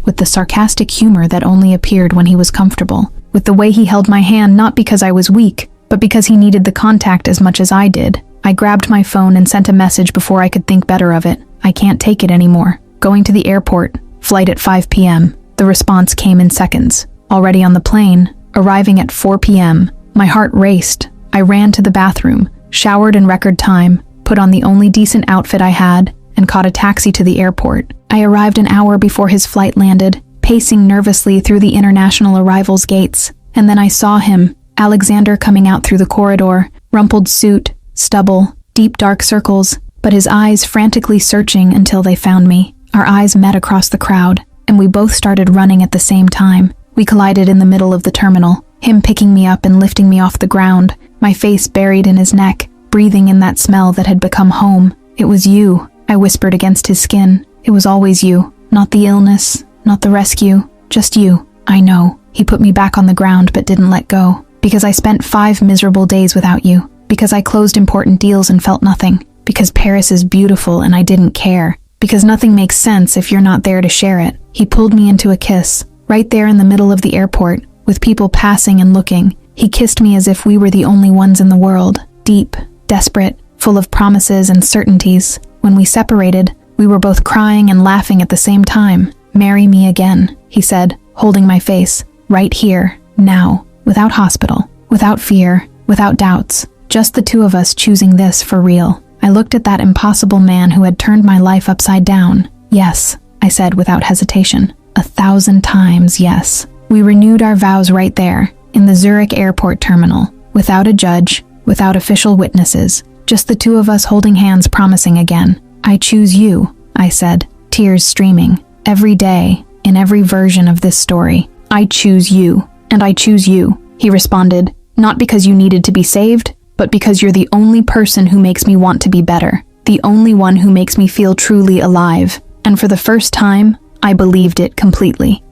With the sarcastic humor that only appeared when he was comfortable. With the way he held my hand not because I was weak, but because he needed the contact as much as I did. I grabbed my phone and sent a message before I could think better of it. "I can't take it anymore. Going to the airport. Flight at 5 p.m. The response came in seconds. Already on the plane, arriving at 4 p.m. My heart raced. I ran to the bathroom, showered in record time, put on the only decent outfit I had, and caught a taxi to the airport. I arrived an hour before his flight landed, pacing nervously through the international arrivals gates, and then I saw him, Alexander coming out through the corridor, rumpled suit, stubble, deep dark circles, but his eyes frantically searching until they found me. Our eyes met across the crowd, and we both started running at the same time. We collided in the middle of the terminal, him picking me up and lifting me off the ground, my face buried in his neck, breathing in that smell that had become home. "It was you," I whispered against his skin. "It was always you. Not the illness, not the rescue, just you." "I know." He put me back on the ground but didn't let go. "Because I spent 5 miserable days without you. Because I closed important deals and felt nothing. Because Paris is beautiful and I didn't care. Because nothing makes sense if you're not there to share it." He pulled me into a kiss, right there in the middle of the airport, with people passing and looking. He kissed me as if we were the only ones in the world. Deep, desperate, full of promises and certainties. When we separated, we were both crying and laughing at the same time. "Marry me again," he said, holding my face. "Right here, now, without hospital, without fear, without doubts. Just the two of us choosing this for real." I looked at that impossible man who had turned my life upside down. "Yes," I said without hesitation. 1,000 times yes. We renewed our vows right there, in the Zurich airport terminal, without a judge, without official witnesses, just the two of us holding hands promising again. "I choose you," I said, tears streaming. "Every day, in every version of this story, I choose you, and I choose you," he responded, "not because you needed to be saved, but because you're the only person who makes me want to be better, the only one who makes me feel truly alive." And for the first time, I believed it completely.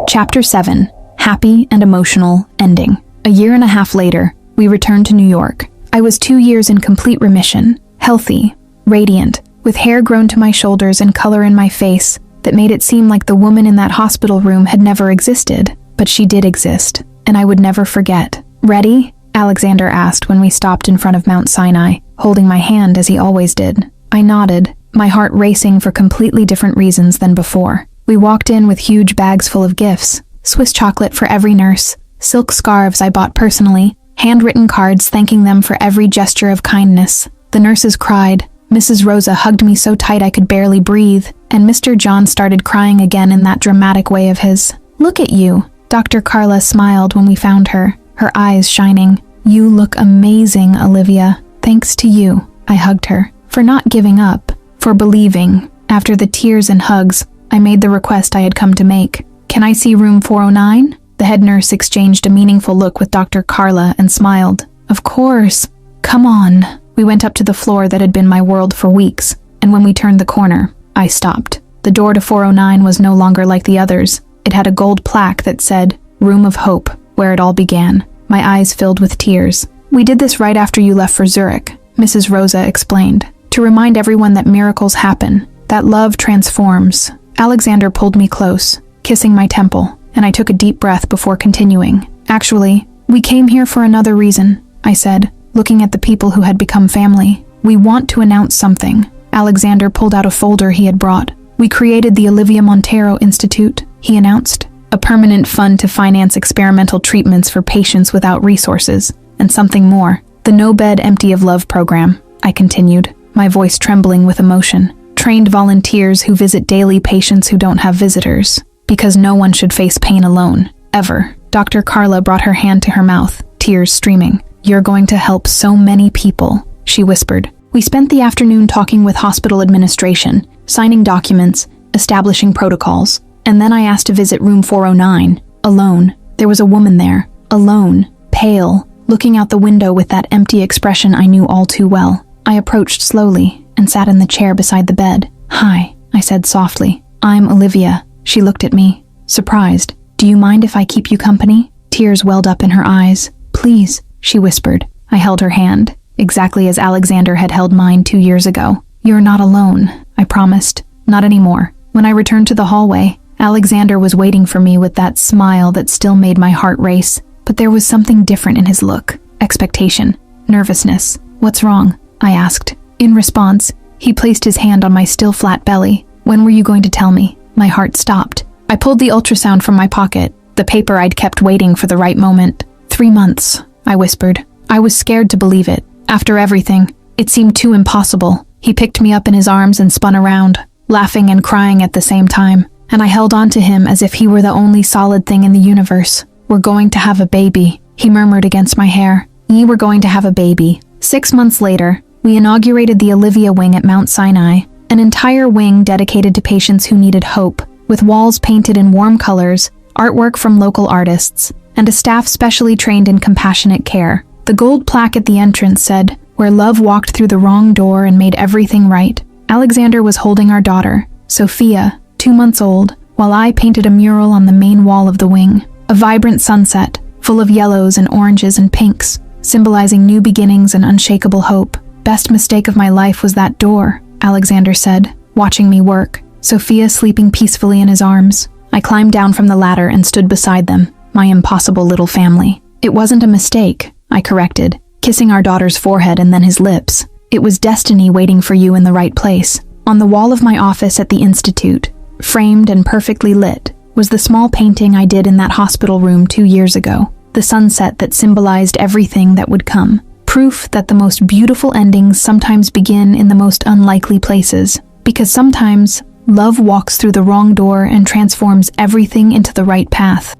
Chapter 7. Happy and Emotional Ending. A year and a half later, we returned to New York. I was 2 years in complete remission, healthy, radiant, with hair grown to my shoulders and color in my face that made it seem like the woman in that hospital room had never existed. But she did exist, and I would never forget. "Ready?" Alexander asked when we stopped in front of Mount Sinai, holding my hand as he always did. I nodded, my heart racing for completely different reasons than before. We walked in with huge bags full of gifts, Swiss chocolate for every nurse, silk scarves I bought personally, handwritten cards thanking them for every gesture of kindness. The nurses cried, Mrs. Rosa hugged me so tight I could barely breathe, and Mr. John started crying again in that dramatic way of his. "Look at you." Dr. Carla smiled when we found her, her eyes shining. "You look amazing, Olivia. Thanks to you." I hugged her. For not giving up, for believing. After the tears and hugs, I made the request I had come to make. "Can I see room 409? The head nurse exchanged a meaningful look with Dr. Carla and smiled. "Of course. Come on." We went up to the floor that had been my world for weeks, and when we turned the corner, I stopped. The door to 409 was no longer like the others. It had a gold plaque that said, "Room of Hope," where it all began. My eyes filled with tears. "We did this right after you left for Zurich," Mrs. Rosa explained, "to remind everyone that miracles happen, that love transforms." Alexander pulled me close, kissing my temple, and I took a deep breath before continuing. "Actually, we came here for another reason," I said, looking at the people who had become family. "We want to announce something." Alexander pulled out a folder he had brought. "We created the Olivia Montero Institute," he announced, "a permanent fund to finance experimental treatments for patients without resources, and something more. The No Bed Empty of Love program," I continued, my voice trembling with emotion. "Trained volunteers who visit daily patients who don't have visitors, because no one should face pain alone, ever." Dr. Carla brought her hand to her mouth, tears streaming. "You're going to help so many people," she whispered. We spent the afternoon talking with hospital administration, signing documents, establishing protocols, and then I asked to visit room 409, alone. There was a woman there, alone, pale, looking out the window with that empty expression I knew all too well. I approached slowly and sat in the chair beside the bed. "Hi," I said softly. "I'm Olivia." She looked at me, surprised. "Do you mind if I keep you company?" Tears welled up in her eyes. "Please," she whispered. I held her hand, exactly as Alexander had held mine 2 years ago. "You're not alone," I promised. "Not anymore." When I returned to the hallway, Alexander was waiting for me with that smile that still made my heart race. But there was something different in his look. Expectation. Nervousness. "What's wrong?" I asked. In response, he placed his hand on my still flat belly. "When were you going to tell me?" My heart stopped. I pulled the ultrasound from my pocket, the paper I'd kept waiting for the right moment. 3 months, I whispered. I was scared to believe it. After everything, it seemed too impossible. He picked me up in his arms and spun around, laughing and crying at the same time, and I held on to him as if he were the only solid thing in the universe. "We're going to have a baby," he murmured against my hair. "Ye were going to have a baby." 6 months later, we inaugurated the Olivia Wing at Mount Sinai, an entire wing dedicated to patients who needed hope, with walls painted in warm colors, artwork from local artists, and a staff specially trained in compassionate care. The gold plaque at the entrance said, "Where love walked through the wrong door and made everything right." Alexander was holding our daughter, Sophia, 2 months old, while I painted a mural on the main wall of the wing. A vibrant sunset, full of yellows and oranges and pinks, symbolizing new beginnings and unshakable hope. "Best mistake of my life was that door," Alexander said, watching me work, Sophia sleeping peacefully in his arms. I climbed down from the ladder and stood beside them, my impossible little family. "It wasn't a mistake," I corrected, kissing our daughter's forehead and then his lips. "It was destiny waiting for you in the right place." On the wall of my office at the Institute, framed and perfectly lit, was the small painting I did in that hospital room 2 years ago, the sunset that symbolized everything that would come. Proof that the most beautiful endings sometimes begin in the most unlikely places, because sometimes love walks through the wrong door and transforms everything into the right path.